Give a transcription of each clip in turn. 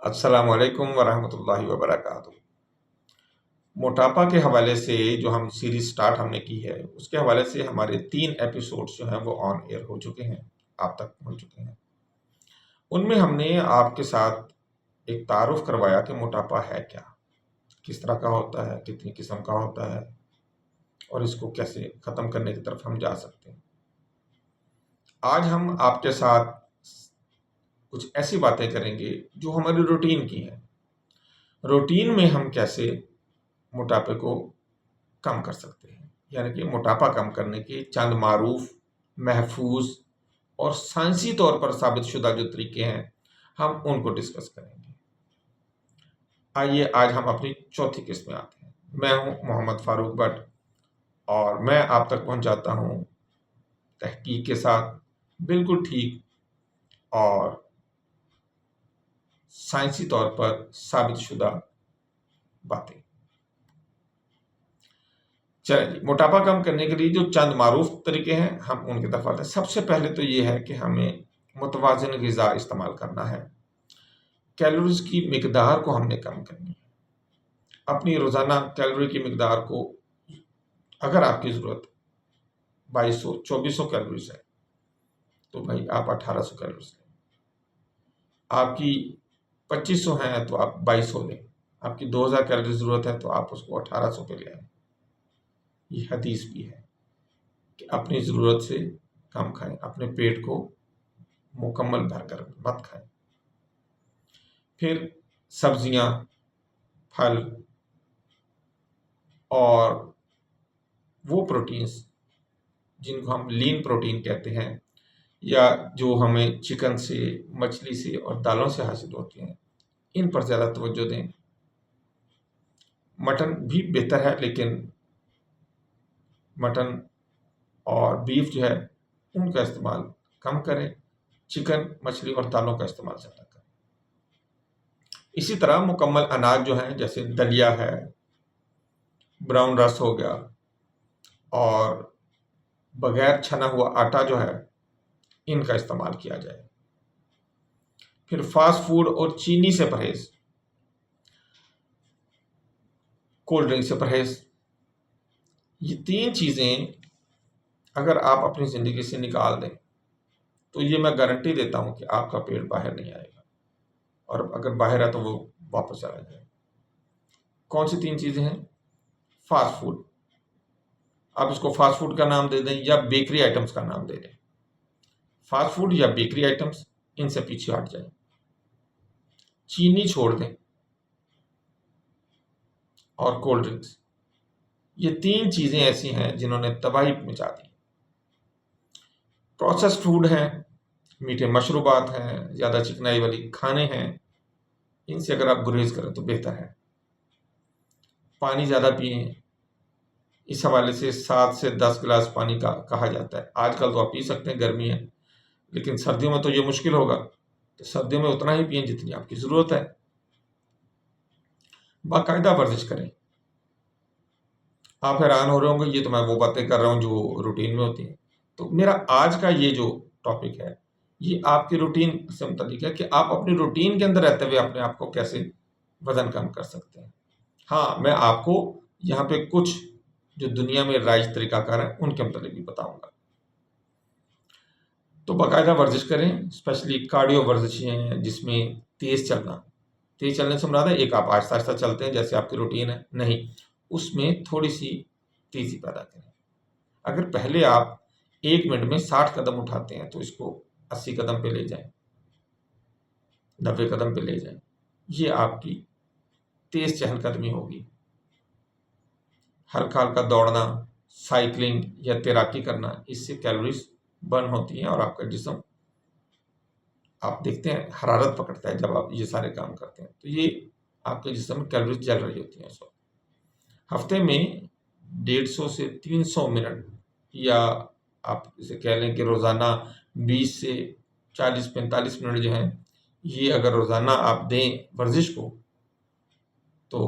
السلام علیکم ورحمۃ اللہ وبرکاتہ۔ موٹاپا کے حوالے سے جو ہم سیریز سٹارٹ ہم نے کی ہے، اس کے حوالے سے ہمارے 3 ایپیسوڈز جو ہیں وہ آن ایئر ہو چکے ہیں، آپ تک پہنچ چکے ہیں۔ ان میں ہم نے آپ کے ساتھ ایک تعارف کروایا کہ موٹاپا ہے کیا، کس طرح کا ہوتا ہے، کتنی قسم کا ہوتا ہے، اور اس کو کیسے ختم کرنے کی طرف ہم جا سکتے ہیں۔ آج ہم آپ کے ساتھ کچھ ایسی باتیں کریں گے جو ہماری روٹین کی ہیں۔ روٹین میں ہم کیسے موٹاپے کو کم کر سکتے ہیں، یعنی کہ موٹاپا کم کرنے کے چند معروف، محفوظ اور سائنسی طور پر ثابت شدہ جو طریقے ہیں، ہم ان کو ڈسکس کریں گے۔ آئیے آج ہم اپنی چوتھی قسط میں آتے ہیں۔ میں ہوں محمد فاروق بٹ اور میں آپ تک پہنچاتا ہوں تحقیق کے ساتھ بالکل ٹھیک اور سائنسی طور پر ثابت شدہ باتیں۔ چلیں جی، موٹاپا کم کرنے کے لیے جو چند معروف طریقے ہیں ہم ان کی طرف آتے ہیں۔ سب سے پہلے تو یہ ہے کہ ہمیں متوازن غذا استعمال کرنا ہے۔ کیلوریز کی مقدار کو ہم نے کم کرنی ہے۔ اپنی روزانہ کیلوری کی مقدار کو، اگر آپ کی ضرورت 2200-2400 کیلوریز ہے تو بھائی آپ 1800 کیلوریز لیں۔ آپ کی 2500 ہیں تو آپ 2200 لیں۔ آپ کی 2000 کیلوری ضرورت ہے تو آپ اس کو 1800 پہ لے آئیں۔ یہ حدیث بھی ہے کہ اپنی ضرورت سے کم کھائیں، اپنے پیٹ کو مکمل بھر کر مت کھائیں۔ پھر سبزیاں، پھل اور وہ پروٹینز جن کو ہم لین پروٹین کہتے ہیں، یا جو ہمیں چکن سے، مچھلی سے اور دالوں سے حاصل ہوتے ہیں، ان پر زیادہ توجہ دیں۔ مٹن بھی بہتر ہے، لیکن مٹن اور بیف جو ہے ان کا استعمال کم کریں۔ چکن، مچھلی اور دالوں کا استعمال زیادہ کریں۔ اسی طرح مکمل اناج جو ہیں، جیسے دلیا ہے، براؤن رس ہو گیا، اور بغیر چھنا ہوا آٹا جو ہے، ان کا استعمال کیا جائے۔ پھر فاسٹ فوڈ اور چینی سے پرہیز، کولڈ ڈرنک سے پرہیز۔ یہ 3 چیزیں اگر آپ اپنی زندگی سے نکال دیں تو یہ میں گارنٹی دیتا ہوں کہ آپ کا پیٹ باہر نہیں آئے گا، اور اگر باہر ہے تو وہ واپس چلا جائے گا۔ کون سی 3 چیزیں ہیں؟ فاسٹ فوڈ، آپ اس کو فاسٹ فوڈ کا نام دے دیں یا بیکری آئٹمس کا نام دے دیں۔ فاسٹ فوڈ یا بیکری آئٹمس، ان سے پیچھے ہٹ جائیں۔ چینی چھوڑ دیں اور کولڈ ڈرنکس۔ یہ 3 چیزیں ایسی ہیں جنہوں نے تباہی مچا دی۔ پروسیسڈ فوڈ ہیں، میٹھے مشروبات ہیں، زیادہ چکنائی والی کھانے ہیں، ان سے اگر آپ گریز کریں تو بہتر ہے۔ پانی زیادہ پئیں۔ اس حوالے سے 7 سے 10 گلاس پانی کا کہا جاتا ہے۔ آج کل تو آپ پی سکتے ہیں، گرمی ہے، لیکن سردیوں میں تو یہ مشکل ہوگا، تو سردیوں میں اتنا ہی پئیں جتنی آپ کی ضرورت ہے۔ باقاعدہ ورزش کریں۔ آپ حیران ہو رہے ہوں گے، یہ تو میں وہ باتیں کر رہا ہوں جو روٹین میں ہوتی ہیں۔ تو میرا آج کا یہ جو ٹاپک ہے، یہ آپ کی روٹین سے متعلق ہے کہ آپ اپنی روٹین کے اندر رہتے ہوئے اپنے آپ کو کیسے وزن کم کر سکتے ہیں۔ ہاں، میں آپ کو یہاں پہ کچھ جو دنیا میں رائج طریقہ کار ہیں ان کے متعلق بھی بتاؤں گا۔ تو باقاعدہ ورزش کریں، اسپیشلی کارڈیو ورزشیں ہیں جس میں تیز چلنا۔ تیز چلنے سے مراد ہے ایک آپ آہستہ آہستہ چلتے ہیں جیسے آپ کی روٹین ہے، نہیں، اس میں تھوڑی سی تیزی پیدا کریں۔ اگر پہلے آپ 1 منٹ میں 60 قدم اٹھاتے ہیں تو اس کو 80 قدم پہ لے جائیں، 90 قدم پہ لے جائیں۔ یہ آپ کی تیز چہل قدمی ہوگی۔ ہلکا ہلکا دوڑنا، سائیکلنگ یا تیراکی کرنا، اس سے کیلوریز برن ہوتی ہیں اور آپ کا جسم، آپ دیکھتے ہیں حرارت پکڑتا ہے جب آپ یہ سارے کام کرتے ہیں، تو یہ آپ کے جسم میں کیلوریز جل رہی ہوتی ہیں اس وقت۔ ہفتے میں 150 سے 300 منٹ، یا آپ اسے کہہ لیں کہ روزانہ 20 سے 40-45 منٹ جو ہیں، یہ اگر روزانہ آپ دیں ورزش کو تو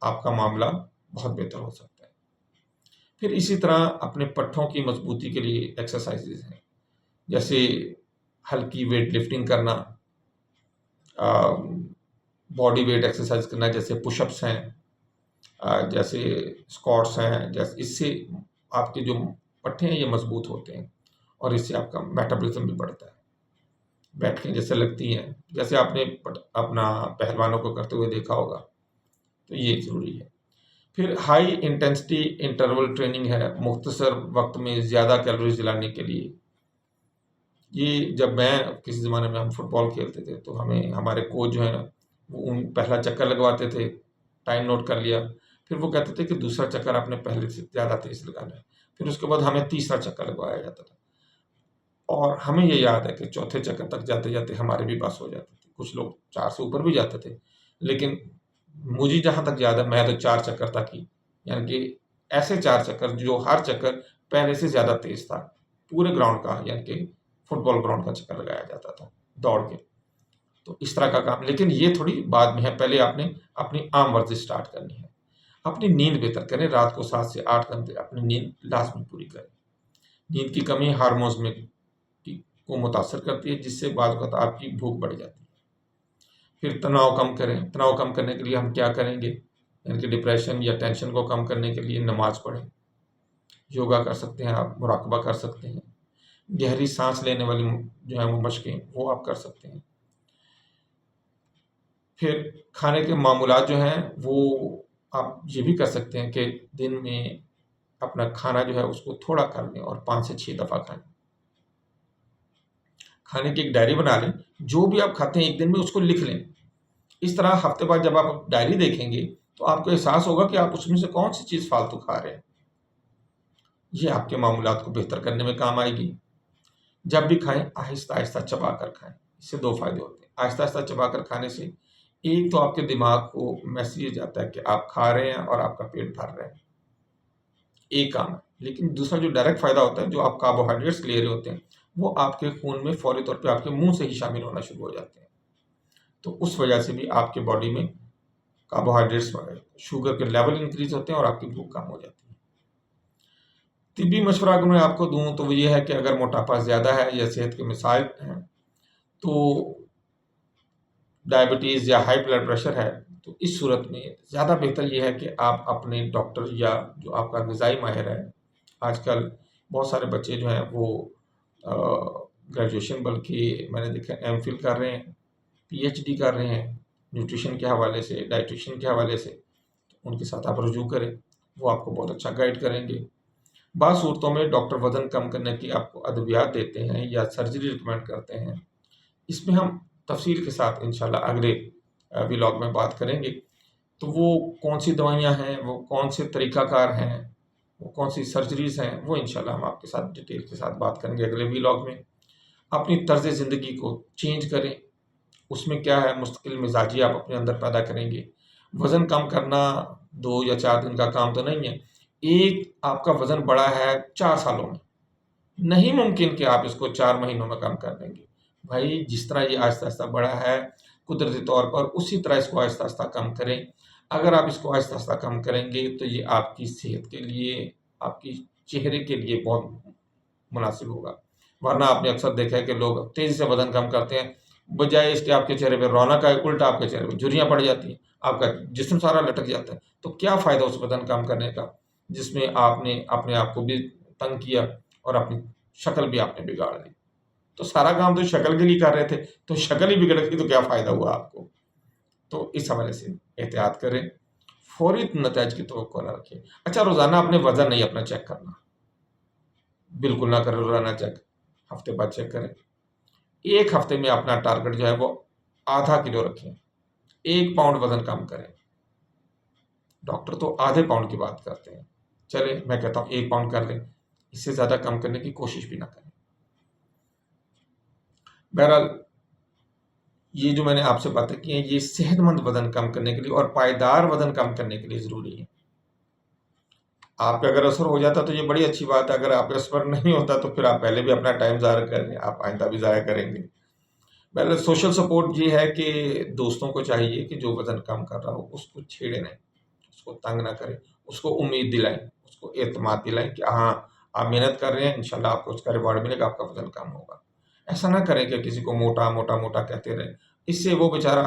آپ کا معاملہ بہت بہتر ہو سکتا ہے۔ پھر اسی طرح اپنے پٹھوں کی مضبوطی کے لیے ایکسرسائزز ہیں، جیسے ہلکی ویٹ لفٹنگ کرنا، باڈی ویٹ ایکسرسائز کرنا ہے، جیسے پش اپس ہیں، جیسے اسکواٹس ہیں، جیسے اس سے آپ کے جو پٹھے ہیں یہ مضبوط ہوتے ہیں اور اس سے آپ کا میٹابولزم بھی بڑھتا ہے، بیٹھیں جیسے لگتی ہیں، جیسے آپ نے اپنا پہلوانوں کو کرتے ہوئے دیکھا ہوگا، تو یہ ضروری ہے۔ پھر ہائی انٹینسٹی انٹرول ٹریننگ ہے، مختصر وقت میں زیادہ کیلوریز جلانے کے لیے۔ یہ جب میں کسی زمانے میں ہم فٹ بال کھیلتے تھے تو ہمیں ہمارے کوچ جو ہیں وہ پہلا چکر لگواتے تھے، ٹائم نوٹ کر لیا، پھر وہ کہتے تھے کہ دوسرا چکر آپ نے پہلے سے زیادہ تیز لگانا ہے، پھر اس کے بعد ہمیں تیسرا چکر لگوایا جاتا تھا، اور ہمیں یہ یاد ہے کہ چوتھے چکر تک جاتے جاتے ہمارے بھی بس ہو جاتی تھی، کچھ لوگ 4 سے اوپر بھی جاتے تھے، لیکن مجھے جہاں تک یاد ہے میں تو 4 چکر تک ہی، یعنی کہ ایسے 4 چکر جو ہر چکر پہلے سے زیادہ تیز تھا، پورے گراؤنڈ کا، یعنی کہ فٹ بال گراؤنڈ کا چکر لگایا جاتا تھا دوڑ کے۔ تو اس طرح کا کام، لیکن یہ تھوڑی بعد میں ہے، پہلے آپ نے اپنی عام ورزش سٹارٹ کرنی ہے۔ اپنی نیند بہتر کریں، رات کو 7 سے 8 گھنٹے اپنی نیند لازمی پوری کریں۔ نیند کی کمی ہارمونز میں کو متاثر کرتی ہے، جس سے بعض اوقات آپ کی بھوک بڑھ جاتی ہے۔ پھر تناؤ کم کریں، تناؤ کم کرنے کے لیے ہم کیا کریں گے، یعنی کہ ڈپریشن یا ٹینشن کو کم کرنے کے لیے نماز پڑھیں، یوگا کر سکتے ہیں، آپ مراقبہ کر سکتے ہیں، گہری سانس لینے والی جو ہیں وہ مشقیں وہ آپ کر سکتے ہیں۔ پھر کھانے کے معمولات جو ہیں وہ آپ یہ بھی کر سکتے ہیں کہ دن میں اپنا کھانا جو ہے اس کو تھوڑا کر لیں اور 5 سے 6 دفعہ کھائیں۔ کھانے کی ایک ڈائری بنا لیں، جو بھی آپ کھاتے ہیں ایک دن میں اس کو لکھ لیں۔ اس طرح ہفتے بعد جب آپ ڈائری دیکھیں گے تو آپ کو احساس ہوگا کہ آپ اس میں سے کون سی چیز فالتو کھا رہے ہیں۔ یہ آپ کے معمولات کو بہتر کرنے میں کام آئے گی۔ جب بھی کھائیں آہستہ آہستہ چبا کر کھائیں، اس سے 2 فائدے ہوتے ہیں۔ آہستہ آہستہ چبا کر کھانے سے ایک تو آپ کے دماغ کو میسیج جاتا ہے کہ آپ کھا رہے ہیں اور آپ کا پیٹ بھر رہا ہے، ایک کام ہے۔ لیکن دوسرا جو ڈائریکٹ فائدہ ہوتا ہے، جو آپ کاربوہائیڈریٹس لے رہے ہوتے ہیں وہ آپ کے خون میں فوری طور پہ آپ کے منہ سے ہی شامل ہونا شروع ہو جاتے ہیں، تو اس وجہ سے بھی آپ کے باڈی میں کاربوہائیڈریٹس شوگر کے لیول انکریز ہوتے ہیں اور آپ کی بھوک کم ہو جاتی ہے۔ طبی مشورہ اگر میں آپ کو دوں تو وہ یہ ہے کہ اگر موٹاپا زیادہ ہے یا صحت کے مسائل ہیں تو ڈائبٹیز یا ہائی بلڈ پریشر ہے، تو اس صورت میں زیادہ بہتر یہ ہے کہ آپ اپنے ڈاکٹر یا جو آپ کا غذائی ماہر ہے، آج کل بہت سارے بچے جو ہیں وہ گریجویشن بلکہ میں نے دیکھا ایم فل کر رہے ہیں، پی ایچ ڈی کر رہے ہیں نیوٹریشن کے حوالے سے، ڈائٹیشین کے حوالے سے، تو ان کے ساتھ آپ رجوع کریں، وہ آپ کو بہت اچھا گائیڈ کریں گے۔ بعض صورتوں میں ڈاکٹر وزن کم کرنے کی آپ کو ادویات دیتے ہیں یا سرجری ریکمینڈ کرتے ہیں، اس میں ہم تفصیل کے ساتھ انشاءاللہ اگلے ولاگ میں بات کریں گے۔ تو وہ کون سی دوائیاں ہیں، وہ کون سے طریقہ کار ہیں، وہ کون سی سرجریز ہیں، وہ انشاءاللہ ہم آپ کے ساتھ ڈیٹیل کے ساتھ بات کریں گے اگلے ولاگ میں۔ اپنی طرز زندگی کو چینج کریں، اس میں کیا ہے مستقل مزاجی آپ اپنے اندر پیدا کریں گے۔ وزن کم کرنا 2 یا 4 دن کا کام تو نہیں ہے، ایک آپ کا وزن بڑا ہے 4 سالوں میں، نہیں ممکن کہ آپ اس کو 4 مہینوں میں کم کر دیں گے۔ بھائی جس طرح یہ آہستہ آہستہ بڑا ہے قدرتی طور پر، اسی طرح اس کو آہستہ آہستہ کم کریں۔ اگر آپ اس کو آہستہ آہستہ کم کریں گے تو یہ آپ کی صحت کے لیے، آپ کی چہرے کے لیے بہت مناسب ہوگا۔ ورنہ آپ نے اکثر دیکھا ہے کہ لوگ تیزی سے وزن کم کرتے ہیں، بجائے اس کے آپ کے چہرے پہ رونق آئے الٹا آپ کے چہرے پہ جھریاں پڑ جاتی ہیں، آپ کا جسم سارا لٹک جاتا ہے۔ تو کیا فائدہ اس وزن کم کرنے کا جس میں آپ نے اپنے آپ کو بھی تنگ کیا اور اپنی شکل بھی آپ نے بگاڑ لی؟ تو سارا کام تو شکل کے لیے کر رہے تھے، تو شکل ہی بگڑ گئی تو کیا فائدہ ہوا آپ کو؟ تو اس حوالے سے احتیاط کریں، فوری نتائج کی توقع نہ رکھیں۔ اچھا، روزانہ اپنے وزن نہیں اپنا چیک کرنا، بالکل نہ کریں روزانہ چیک، ہفتے بعد چیک کریں۔ ایک ہفتے میں اپنا ٹارگٹ جو ہے وہ ½ کلو رکھیں، 1 پاؤنڈ وزن کم کریں۔ ڈاکٹر تو ½ پاؤنڈ کی بات کرتے ہیں، چلے میں کہتا ہوں 1 پاؤنڈ کر لیں، اس سے زیادہ کم کرنے کی کوشش بھی نہ کریں۔ بہرحال یہ جو میں نے آپ سے باتیں کی ہیں یہ صحت مند وزن کم کرنے کے لیے اور پائیدار وزن کم کرنے کے لیے ضروری ہے۔ آپ پہ اگر اثر ہو جاتا تو یہ بڑی اچھی بات ہے، اگر آپ پہ اثر نہیں ہوتا تو پھر آپ پہلے بھی اپنا ٹائم ضائع کر لیں، آپ آئندہ بھی ضائع کریں گے۔ پہلے سوشل سپورٹ یہ ہے کہ دوستوں کو چاہیے کہ جو وزن کم کر رہا ہو اس کو چھیڑے نہیں، اس کو تنگ نہ کریں، اس کو امید دلائیں، اس کو اعتماد دلائیں کہ ہاں آپ محنت کر رہے ہیں، انشاءاللہ آپ کو اس کا ریوارڈ ملے گا، آپ کا وزن کم ہوگا۔ ایسا نہ کریں کہ کسی کو موٹا موٹا موٹا کہتے رہیں، اس سے وہ بیچارہ